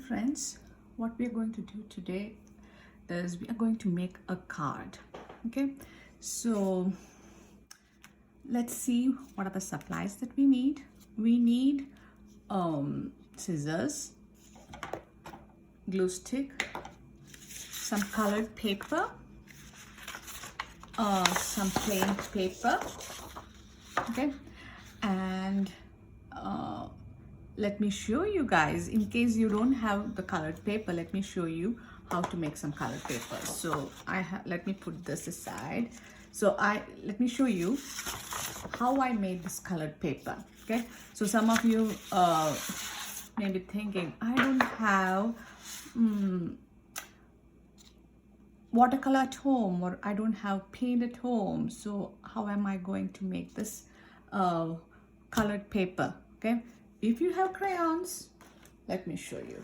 friends, what we are going to do today is we are going to make a card. Okay, so let's see what are the supplies that we need. We need scissors, glue stick, some colored paper, some plain paper, okay, and let me show you guys, in case you don't have the colored paper, let me show you how to make some colored paper. So let me put this aside. So let me show you how I made this colored paper. Okay, so some of you may be thinking, I don't have watercolor at home, or I don't have paint at home, so how am I going to make this colored paper? Okay, if you have crayons, let me show you.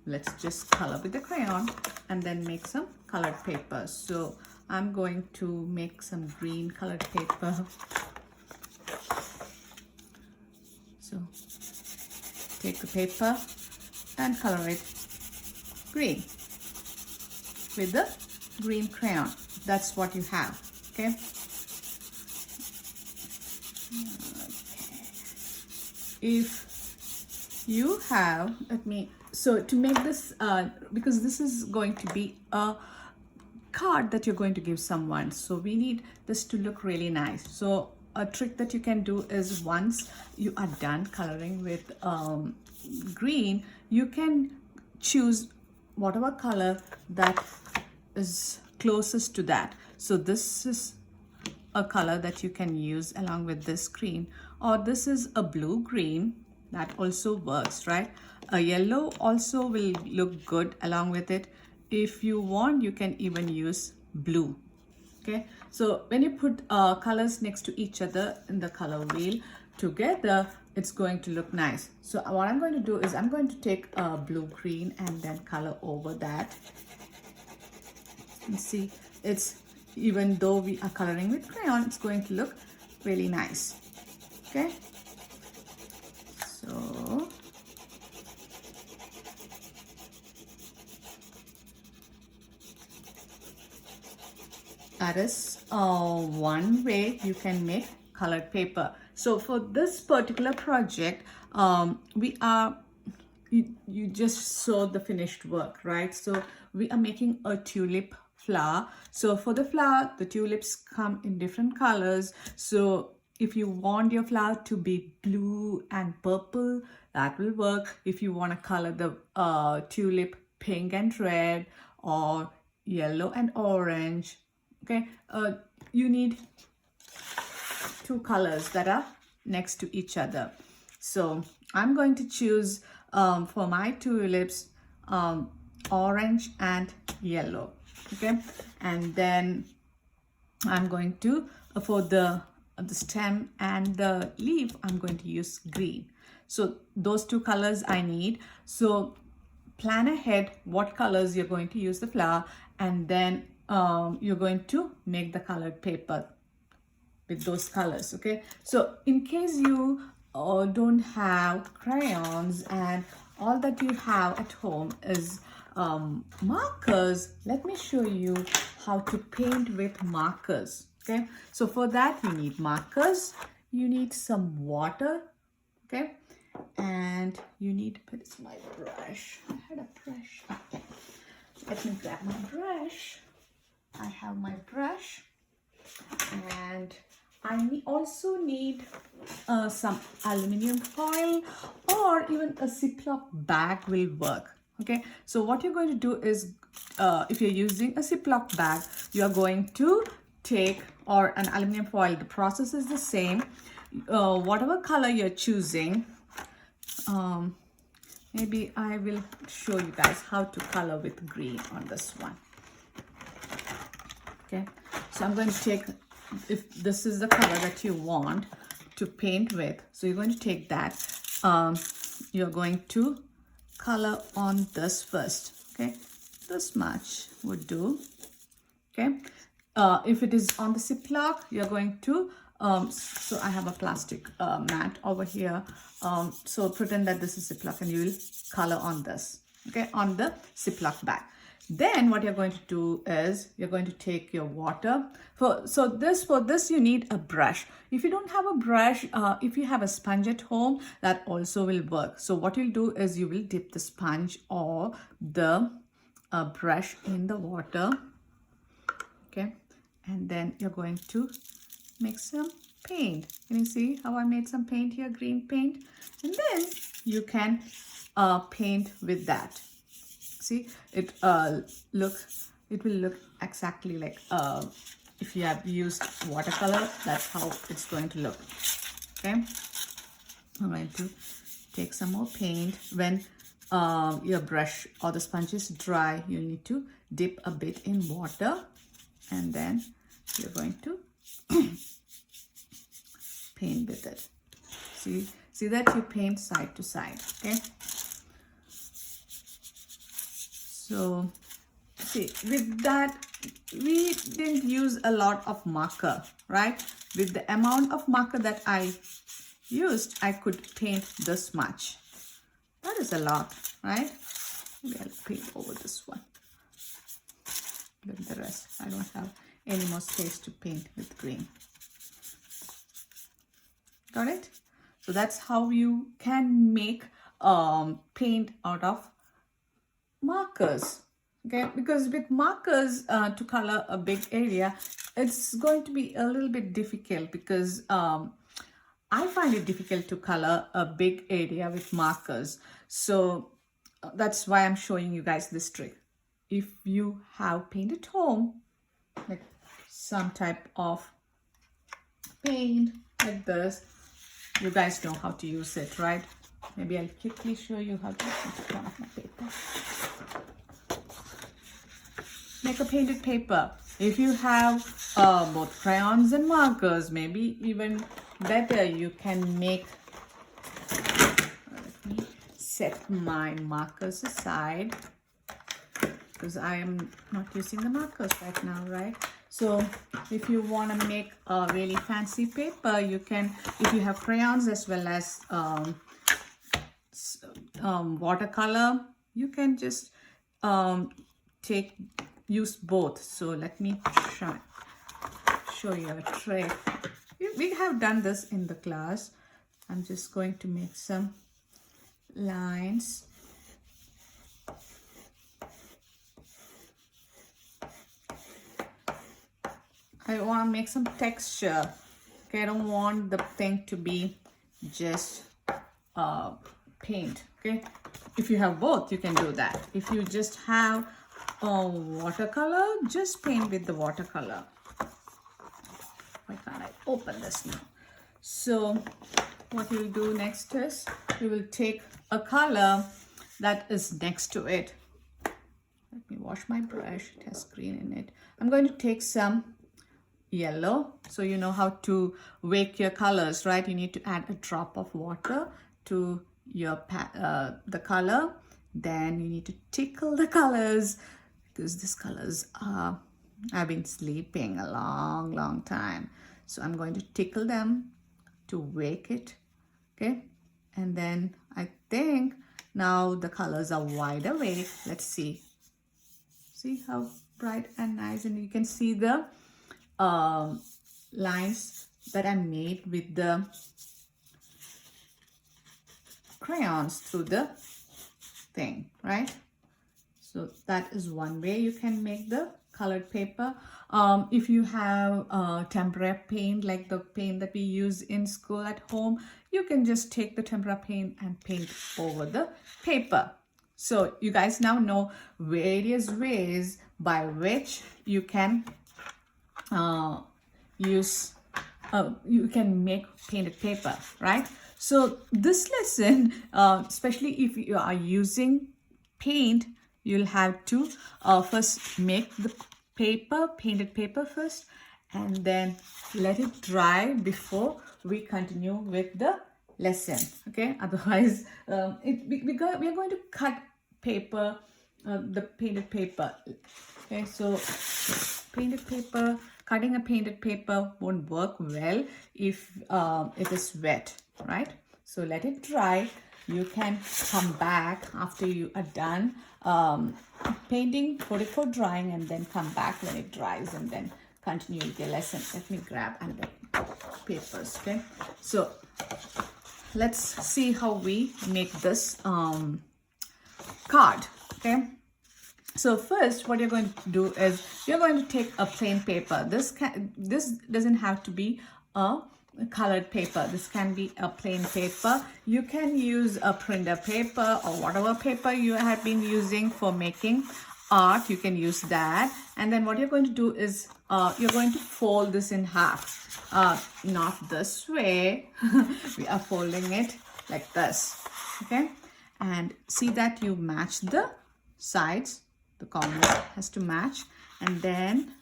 Let's just color with the crayon and then make some colored paper. So I'm going to make some green colored paper. So take the paper and color it green with the green crayon. That's what you have. Okay. If you have, so to make this, because this is going to be a card that you're going to give someone, so we need this to look really nice. So a trick that you can do is, once you are done coloring with green, you can choose whatever color that is closest to that. So this is a color that you can use along with this green, or this is a blue green, that also works, right? A yellow also will look good along with it. If you want, you can even use blue. Okay, so when you put colors next to each other in the color wheel together, it's going to look nice. So what I'm going to do is I'm going to take blue green and then color over that. You see, it's, even though we are coloring with crayon, it's going to look really nice. Okay, so that is one way you can make colored paper. So for this particular project, you just saw the finished work, right? So we are making a tulip flower. So for the flower, the tulips come in different colors. So if you want your flower to be blue and purple, that will work. If you want to color the tulip pink and red, or yellow and orange, okay, you need two colors that are next to each other. So I'm going to choose for my tulips orange and yellow. Okay, and then I'm going to, for the stem and the leaf, I'm going to use green. So those two colors I need. So plan ahead what colors you're going to use the flower, and then you're going to make the colored paper with those colors. Okay, so in case you don't have crayons and all that you have at home is markers, let me show you how to paint with markers. Okay, so for that you need markers, you need some water, okay, and you need, where's my brush? I had a brush. Okay, let me grab my brush. I have my brush, and I also need some aluminum foil, or even a Ziploc bag will work. Okay, so what you're going to do is, if you're using a Ziploc bag, you're going to take, or an aluminum foil, the process is the same. Whatever color you're choosing, maybe I will show you guys how to color with green on this one. Okay, so I'm going to take, if this is the color that you want to paint with, so you're going to take that. You're going to color on this first. Okay, this much would do. Okay, if it is on the Ziploc, you're going to So I have a plastic mat over here. So pretend that this is Ziploc and you will color on this, okay, on the Ziploc bag. Then what you're going to do is you're going to take your water. For this you need a brush. If you don't have a brush, if you have a sponge at home, that also will work. So what you'll do is you will dip the sponge or the brush in the water, okay, and then you're going to make some paint. Can you see how I made some paint here, green paint? And then you can paint with that. See, it will look exactly like if you have used watercolor. That's how it's going to look. Okay, I'm going to take some more paint. When your brush or the sponge is dry, you need to dip a bit in water, and then you're going to paint with it. See that you paint side to side. Okay, so see, with that we didn't use a lot of marker, right? With the amount of marker that I used, I could paint this much. That is a lot, right? Maybe I'll paint over this one. With the rest, I don't have any more space to paint with green. Got it? So that's how you can make paint out of markers. Okay, because with markers to color a big area, it's going to be a little bit difficult, because I find it difficult to color a big area with markers. So that's why I'm showing you guys this trick. If you have paint at home, like some type of paint like this, you guys know how to use it, right? Maybe I'll quickly show you how to use one of my paper. Make a painted paper. If you have both crayons and markers, maybe even better, you can make. Let me set my markers aside, because I am not using the markers right now, right? So if you want to make a really fancy paper, you can, if you have crayons as well as watercolor, you can just use both. So let me show you a trick. We have done this in the class. I'm just going to make some lines. I want to make some texture. Okay, I don't want the thing to be just paint. Okay, if you have both, you can do that. If you just have watercolor, just paint with the watercolor. Why can't I open this now? So what you'll do next is you will take a color that is next to it. Let me wash my brush. It has green in it. I'm going to take some yellow. So you know how to wake your colors, right? You need to add a drop of water to your the color. Then you need to tickle the colors, because these colors are, I've been sleeping a long time. So I'm going to tickle them to wake it. Okay, and then I think now the colors are wide awake. Let's see. See how bright and nice, and you can see the lines that I made with the crayons through the thing, right? So that is one way you can make the colored paper. If you have tempera paint, like the paint that we use in school at home, you can just take the tempera paint and paint over the paper. So you guys now know various ways by which you can you can make painted paper, right? So this lesson, especially if you are using paint, you'll have to first make the paper, painted paper first, and then let it dry before we continue with the lesson. Okay, otherwise we are going to cut paper, the painted paper. Okay, so painted paper cutting a painted paper won't work well if it is wet, right? So let it dry. You can come back after you are done painting, put it for drying, and then come back when it dries and then continue with your lesson. Let me grab another papers, okay? So let's see how we make this card, okay? So first, what you're going to do is you're going to take a plain paper. This doesn't have to be a colored paper. This can be a plain paper. You can use a printer paper or whatever paper you have been using for making art. You can use that. And then what you're going to do is you're going to fold this in half. Not this way. We are folding it like this, okay? And see that you match the sides. The corner has to match, and then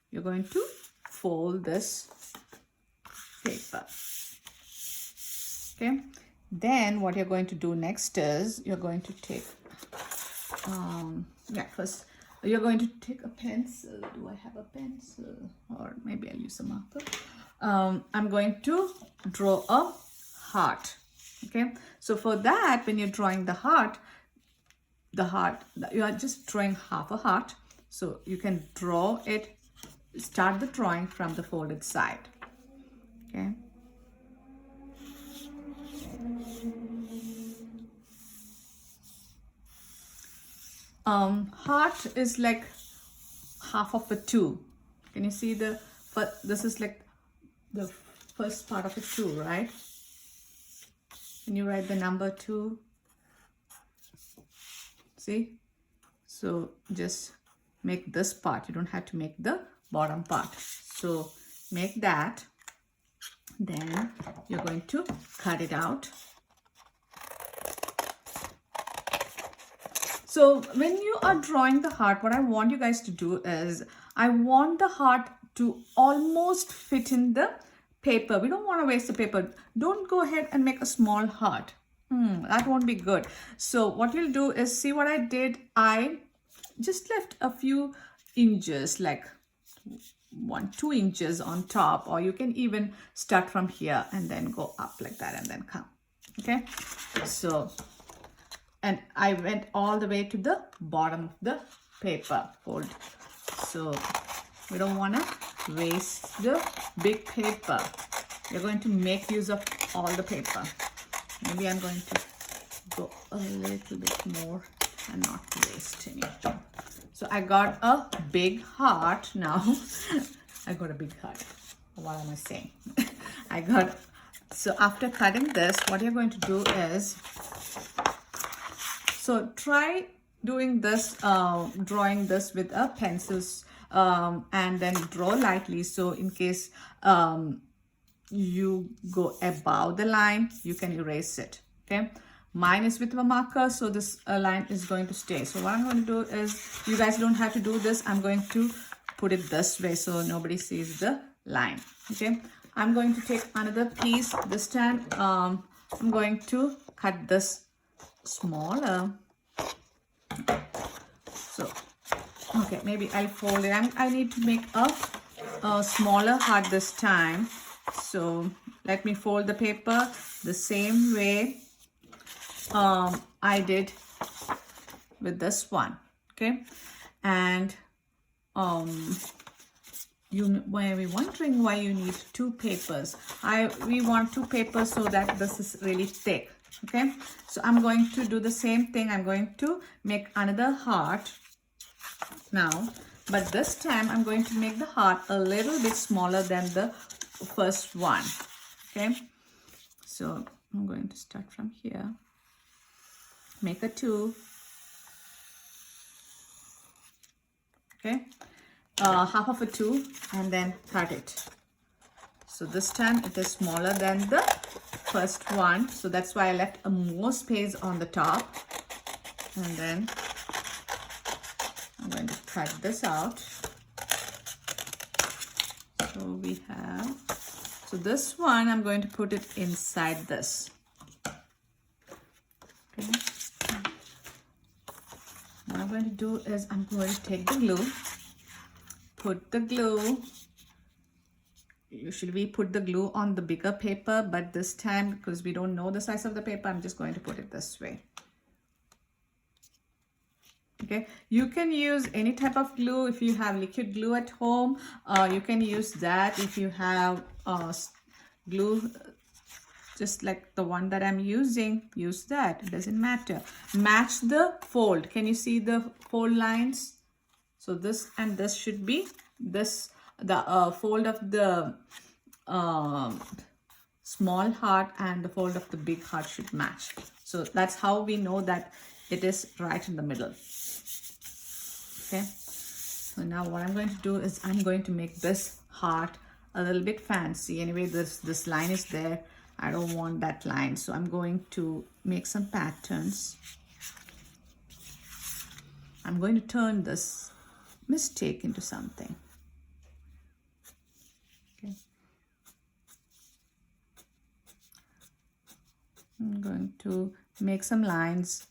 you're going to fold this paper, okay? Then what you're going to do next is you're going to take first you're going to take a pencil. Do I have a pencil? Or maybe I'll use a marker. I'm going to draw a heart, okay? So for that, when you're drawing the heart, you are just drawing half a heart. So you can draw it, start the drawing from the folded side, okay? Heart is like half of a 2. Can you see this is like the first part of a 2, right? Can you write the number 2? See? So just make this part. You don't have to make the bottom part. So make that. Then you're going to cut it out. So when you are drawing the heart, what I want you guys to do is, I want the heart to almost fit in the paper. We don't want to waste the paper. Don't go ahead and make a small heart. That won't be good. So what you'll do is, see what I did? I just left a few inches, like 1-2 inches on top, or you can even start from here and then go up like that and then come, okay? So, and I went all the way to the bottom of the paper fold. So we don't want to waste the big paper. We're going to make use of all the paper. Maybe I'm going to go a little bit more and not waste anything. So I got a big heart now. I got a big heart. What am I saying? So after cutting this, what you're going to do is, so try doing this, drawing this with a pencils, and then draw lightly. So in case you go above the line, you can erase it, okay? Mine is with a marker, so this line is going to stay. So what I'm going to do is, you guys don't have to do this. I'm going to put it this way so nobody sees the line, okay? I'm going to take another piece. This time I'm going to cut this smaller. So okay, maybe I'll fold it. I need to make a smaller heart this time. So let me fold the paper the same way I did with this one, okay? And you might be wondering why you need 2 papers. We want 2 papers so that this is really thick, okay? So I'm going to do the same thing. I'm going to make another heart now, but this time I'm going to make the heart a little bit smaller than the first one, okay? So I'm going to start from here, make a 2, okay, half of a 2, and then cut it. So this time it is smaller than the first one, so that's why I left more space on the top. And then I'm going to cut this out. So we have, so this one I'm going to put it inside this, okay? What I'm going to do is, I'm going to take the glue, put the glue usually we put the glue on the bigger paper, but this time, because we don't know the size of the paper, I'm just going to put it this way. Okay, you can use any type of glue. If you have liquid glue at home, you can use that. If you have glue just like the one that I'm using, use that. It doesn't matter. Match the fold. Can you see the fold lines? So this and this should be this, the fold of the small heart and the fold of the big heart should match. So that's how we know that it is right in the middle. Okay, so now what I'm going to do is I'm going to make this heart a little bit fancy. Anyway, this line is there. I don't want that line, so I'm going to make some patterns. I'm going to turn this mistake into something. Okay, I'm going to make some lines.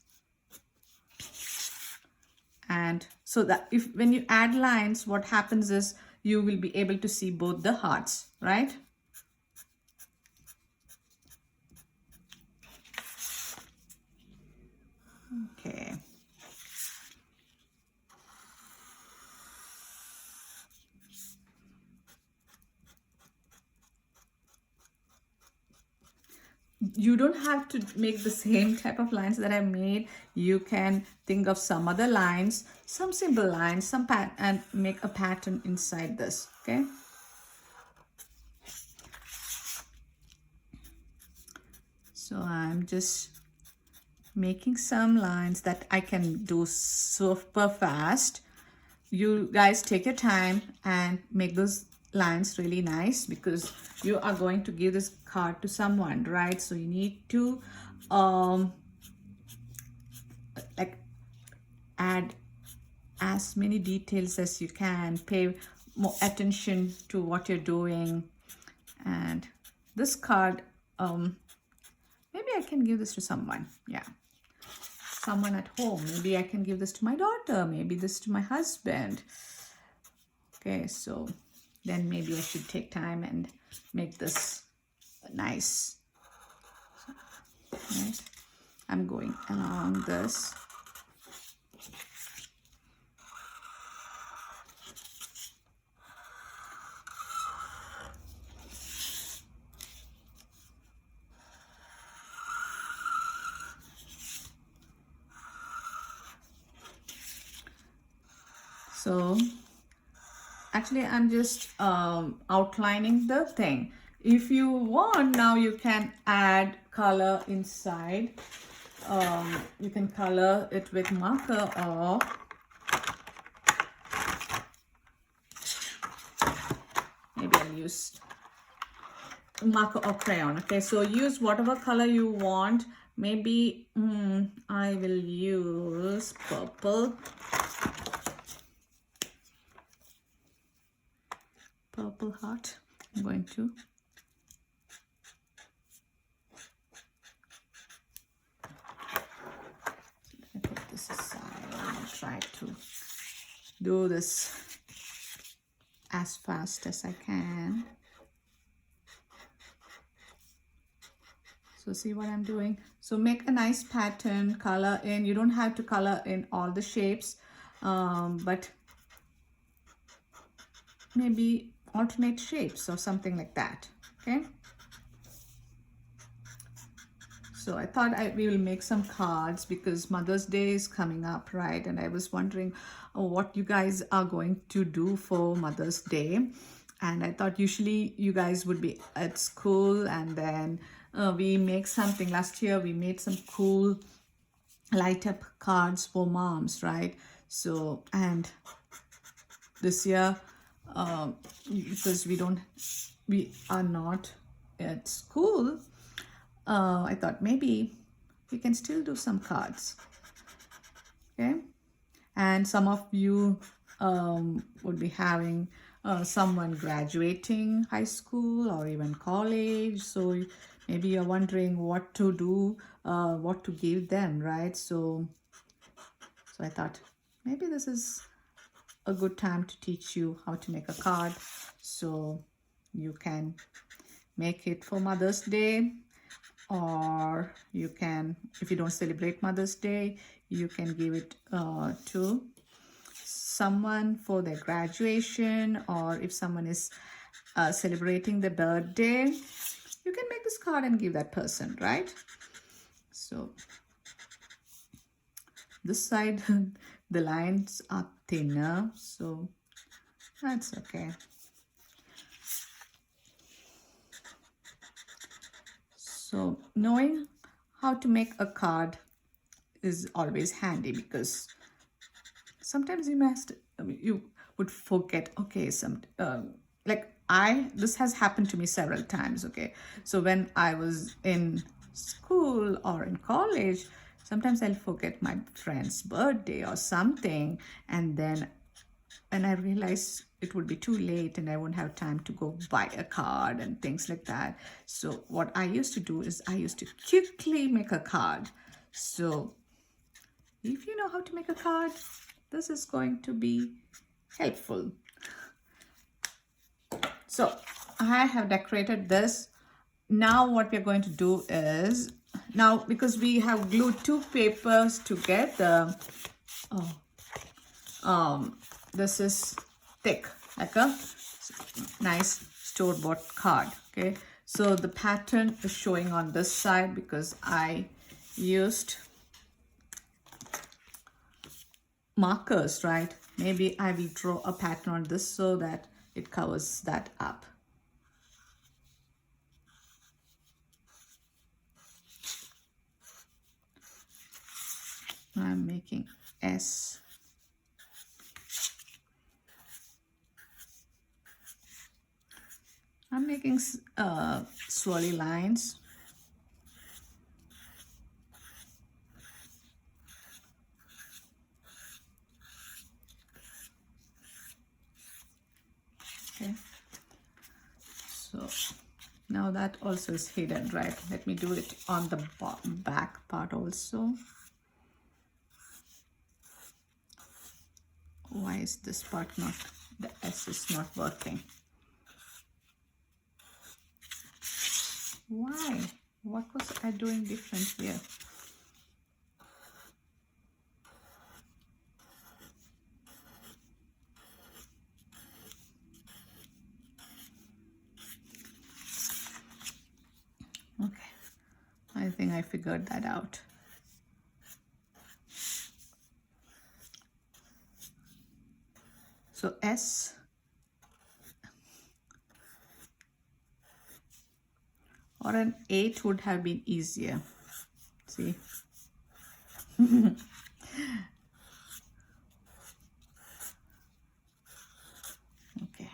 And so that if when you add lines, what happens is you will be able to see both the hearts, right? Okay. You don't have to make the same type of lines that I made. You can think of some other lines, some simple lines, and make a pattern inside this, okay? So I'm just making some lines that I can do super fast. You guys take your time and make those lines really nice, because you are going to give this card to someone, right? So you need to like add as many details as you can, pay more attention to what you're doing. And this card, maybe I can give this to someone. Yeah, someone at home. Maybe I can give this to my daughter, maybe this to my husband. Okay, so then maybe I should take time and make this nice. Right? I'm going along this. So actually I'm just outlining the thing. If you want, now you can add color inside. You can color it with marker, or maybe I'll use marker or crayon. Okay, so use whatever color you want. Maybe I will use purple. Purple heart. I'm going to put this aside. I'll try to do this as fast as I can. So see what I'm doing? So make a nice pattern, color in. You don't have to color in all the shapes, but maybe alternate shapes or something like that. Okay, so I thought we will make some cards, because Mother's Day is coming up, right? And I was wondering what you guys are going to do for Mother's Day. And I thought usually you guys would be at school, and then we make something. Last year we made some cool light up cards for moms, right? So, and this year, because we are not at school, I thought maybe we can still do some cards. Okay, and some of you would be having someone graduating high school or even college, so maybe you're wondering what to do, what to give them, right? So I thought maybe this is a good time to teach you how to make a card. So You can make it for Mother's Day, or you can, if you don't celebrate Mother's Day, you can give it to someone for their graduation, or if someone is celebrating their birthday, you can make this card and give that person, right? So this side, the lines are thinner, so that's okay. So knowing how to make a card is always handy, because sometimes you would forget. Okay, like this has happened to me several times. Okay, so when I was in school or in college, sometimes I'll forget my friend's birthday or something, and I realized it would be too late and I won't have time to go buy a card and things like that. So what I used to do is I used to quickly make a card. So if you know how to make a card, this is going to be helpful. So I have decorated this. Now what we're going to do is, now because we have glued two papers together, this is thick, like a nice store-bought card. Okay, so the pattern is showing on this side because I used markers, right? Maybe I will draw a pattern on this so that it covers that up. I'm making S. I'm making swirly lines. Okay, so now that also is hidden, right? Let me do it on the back part also. Why is this part not, the S is not working? Why? What was I doing different here? Okay, I think I figured that out. So S, or an 8 would have been easier. See? Okay.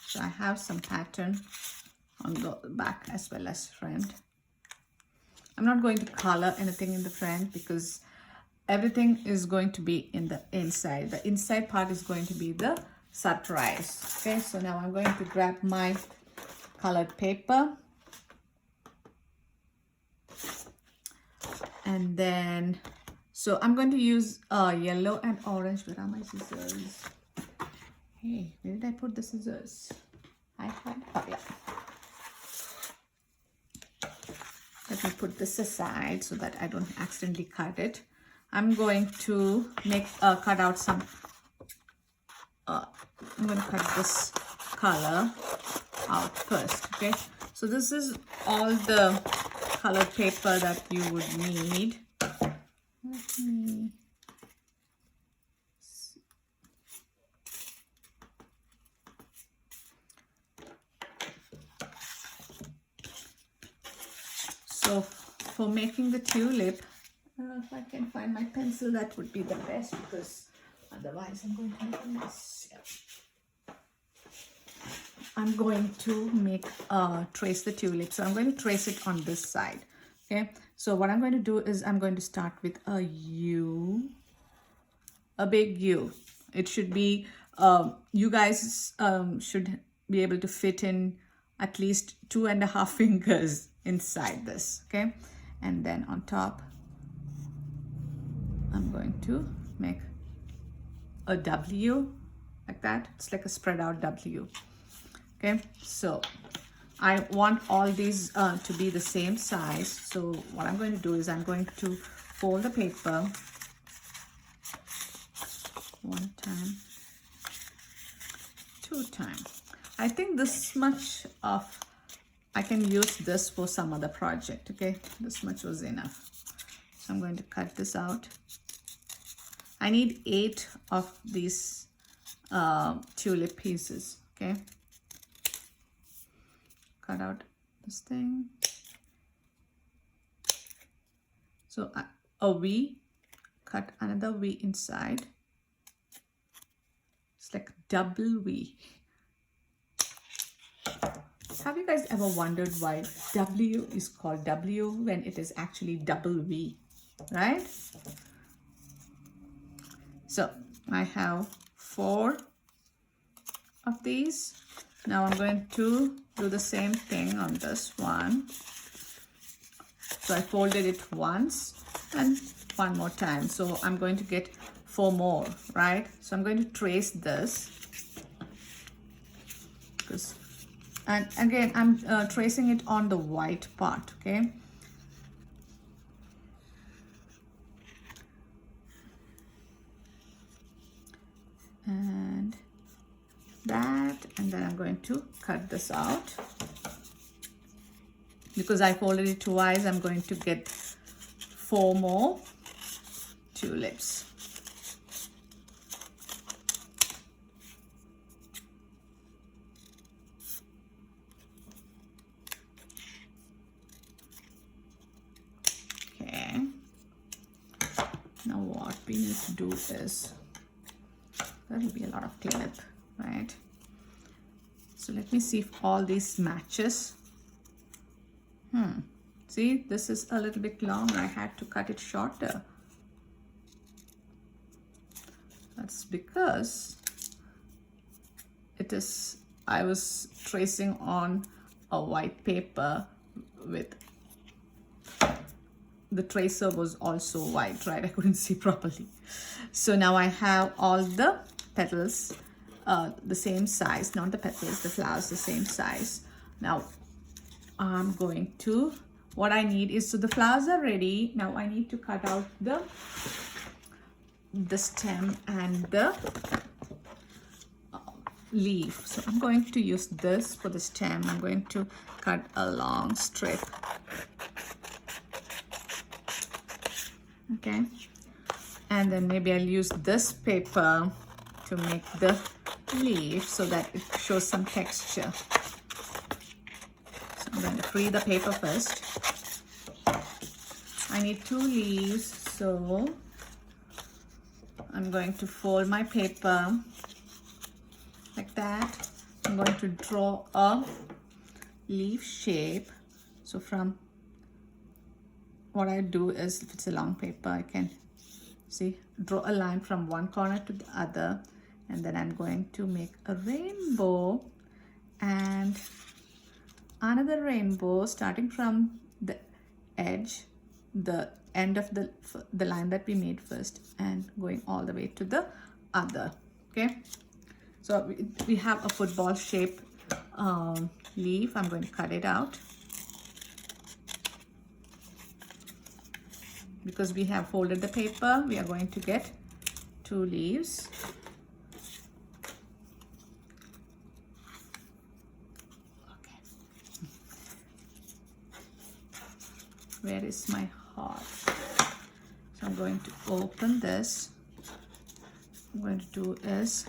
So I have some pattern on the back as well as front. I'm not going to color anything in the front because everything is going to be in the inside. The inside part is going to be the surprise. Okay, so now I'm going to grab my colored paper. And then, so I'm going to use yellow and orange. Where are my scissors? Hey, where did I put the scissors? I had, oh yeah. Let me put this aside so that I don't accidentally cut it. I'm going to cut out some, I'm going to cut this color out first, okay? So this is all the colored paper that you would need. Let me see. So for making the tulip, if I can find my pencil, that would be the best, because otherwise I'm going to make a mess. Yeah. I'm going to trace the tulip. So I'm going to trace it on this side. Okay. So what I'm going to do is I'm going to start with a U, a big U. It should be, you guys should be able to fit in at least 2.5 fingers inside this. Okay. And then on top, I'm going to make a W like that. It's like a spread out W. Okay, so I want all these to be the same size. So what I'm going to do is I'm going to fold the paper one time, two times. I think this much of, I can use this for some other project. Okay, this much was enough. So I'm going to cut this out. I need 8 of these tulip pieces. Okay, cut out this thing. So a V, cut another V inside. It's like double V. Have you guys ever wondered why W is called W when it is actually double V, right? So I have 4 of these. Now I'm going to do the same thing on this one. So I folded it once and one more time. So I'm going to get 4 more, right? So I'm going to trace this. And again, I'm tracing it on the white part, okay? And that, and then I'm going to cut this out. Because I folded it twice, I'm going to get 4 more tulips. Okay. Now what we need to do is, there'll be a lot of cleanup, right? So let me see if all these matches. See, this is a little bit long. I had to cut it shorter. That's because I was tracing on a white paper with, the tracer was also white, right? I couldn't see properly. So now I have all the petals the same size, not the petals, the flowers the same size. Now I'm going to, what I need is, so the flowers are ready. Now I need to cut out the stem and the leaf. So I'm going to use this for the stem. I'm going to cut a long strip. Okay, and then maybe I'll use this paper to make the leaf so that it shows some texture. So I'm going to free the paper first. I need 2 leaves, so I'm going to fold my paper like that. I'm going to draw a leaf shape. So from, what I do is, if it's a long paper, I can see, draw a line from one corner to the other, and then I'm going to make a rainbow and another rainbow starting from the edge, the end of the line that we made first, and going all the way to the other. Okay, so we have a football shape leaf. I'm going to cut it out. Because we have folded the paper, we are going to get 2 leaves. Okay. Where is my heart? So I'm going to open this. What I'm going to do is,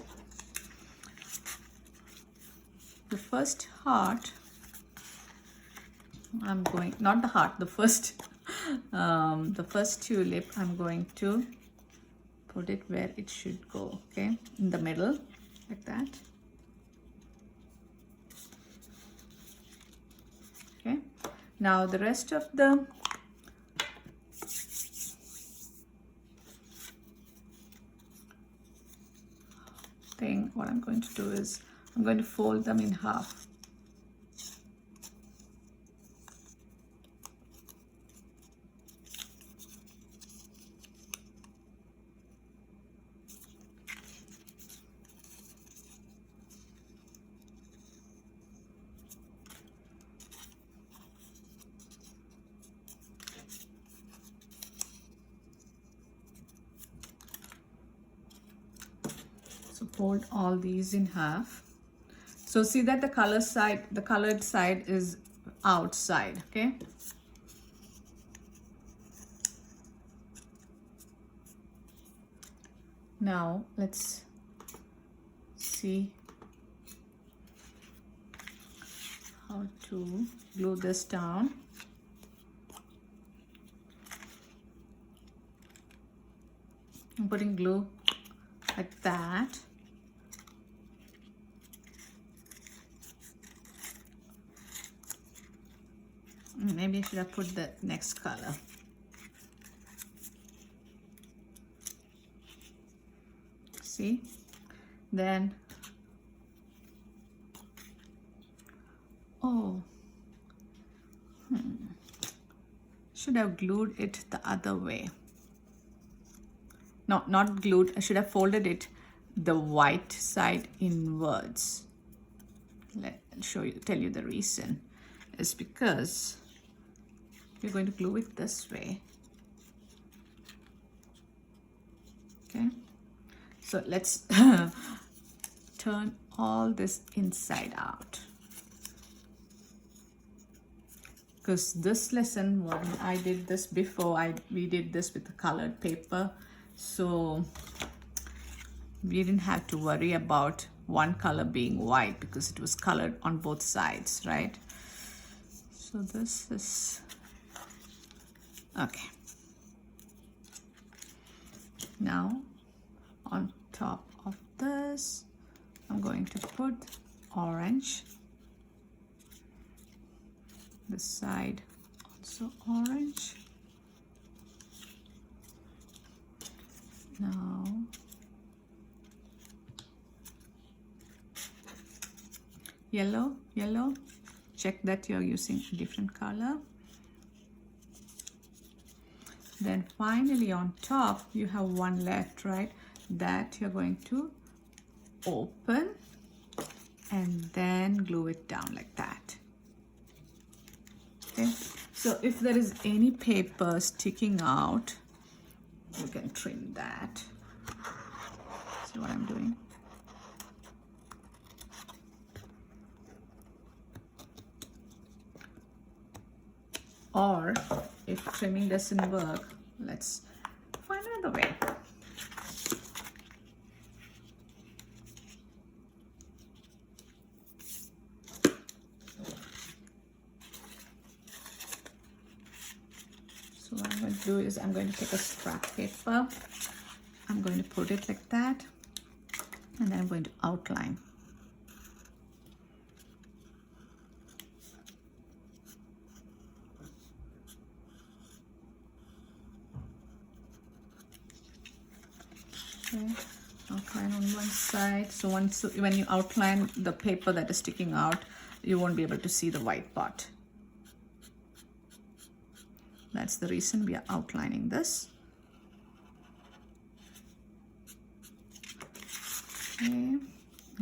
the first heart, I'm going, not the heart, the first tulip, I'm going to put it where it should go, okay, in the middle, like that. Okay, now the rest of the thing, what I'm going to do is, I'm going to fold them in half. fold all these in half. So see that the colored side is outside, okay? Now let's see how to glue this down. I'm putting glue like that. Maybe I should have put the next color. See? Then, should have glued it the other way. No, not glued. I should have folded it the white side inwards. Let me tell you the reason. Is because you're going to glue it this way. Okay. So let's turn all this inside out. Because this lesson, when I did this before, we did this with the colored paper. So we didn't have to worry about one color being white because it was colored on both sides, right? So this is, okay. Now on top of this, I'm going to put orange. This side also orange. Now yellow. Check that you're using a different color. Then finally on top you have one left, right? That you're going to open and then glue it down like that. Okay, so if there is any paper sticking out, you can trim that. See what I'm doing? Or if trimming doesn't work, let's find another way. So what I'm going to do is I'm going to take a scrap paper. I'm going to put it like that, and then I'm going to outline. Okay, outline on one side. So when you outline the paper that is sticking out, you won't be able to see the white part. That's the reason we are outlining this. Okay,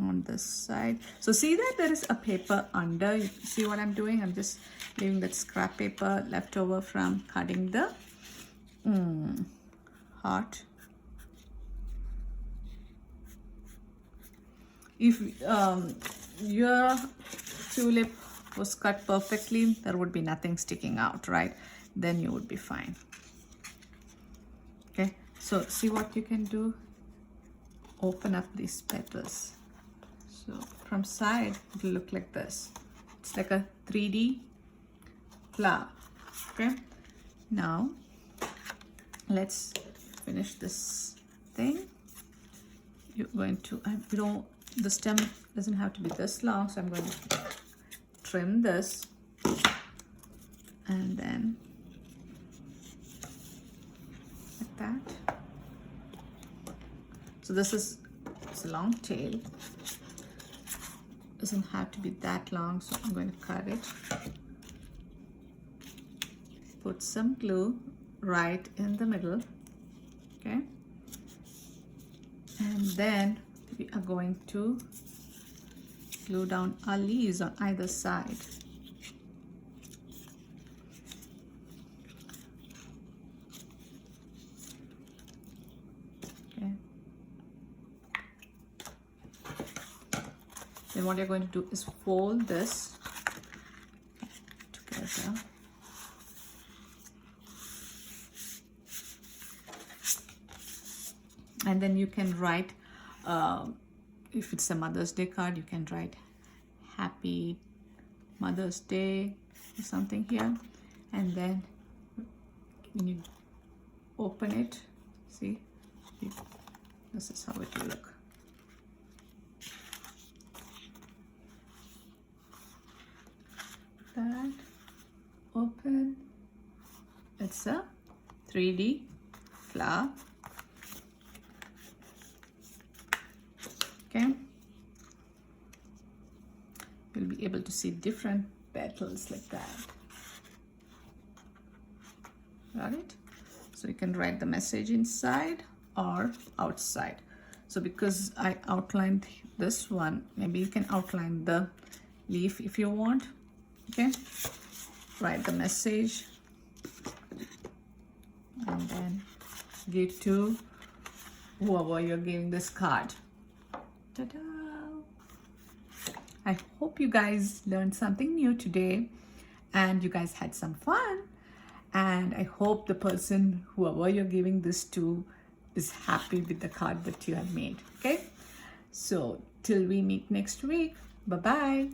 on this side. So see that there is a paper under. You see what I'm doing? I'm just leaving that scrap paper left over from cutting the heart. If your tulip was cut perfectly, there would be nothing sticking out, right? Then you would be fine. Okay, so see what you can do. Open up these petals. So from side, it will look like this. It's like a 3D flower. Okay, now let's finish this thing. You're going to, the stem doesn't have to be this long, so I'm going to trim this and then like that. So it's a long tail. Doesn't have to be that long, so I'm going to cut it. Put some glue right in the middle, okay? And then we are going to glue down our leaves on either side. Okay. Then what you're going to do is fold this together. And then you can write, if it's a Mother's Day card, you can write Happy Mother's Day or something here. And then when you open it, see, this is how it will look. That, open, it's a 3D flower. Okay, you'll be able to see different petals like that. Got it? So you can write the message inside or outside. So because I outlined this one, maybe you can outline the leaf if you want. Okay, write the message and then give to whoever you're giving this card. Ta-da! I hope you guys learned something new today and you guys had some fun. And I hope the person, whoever you're giving this to, is happy with the card that you have made. Okay? So till we meet next week, bye-bye.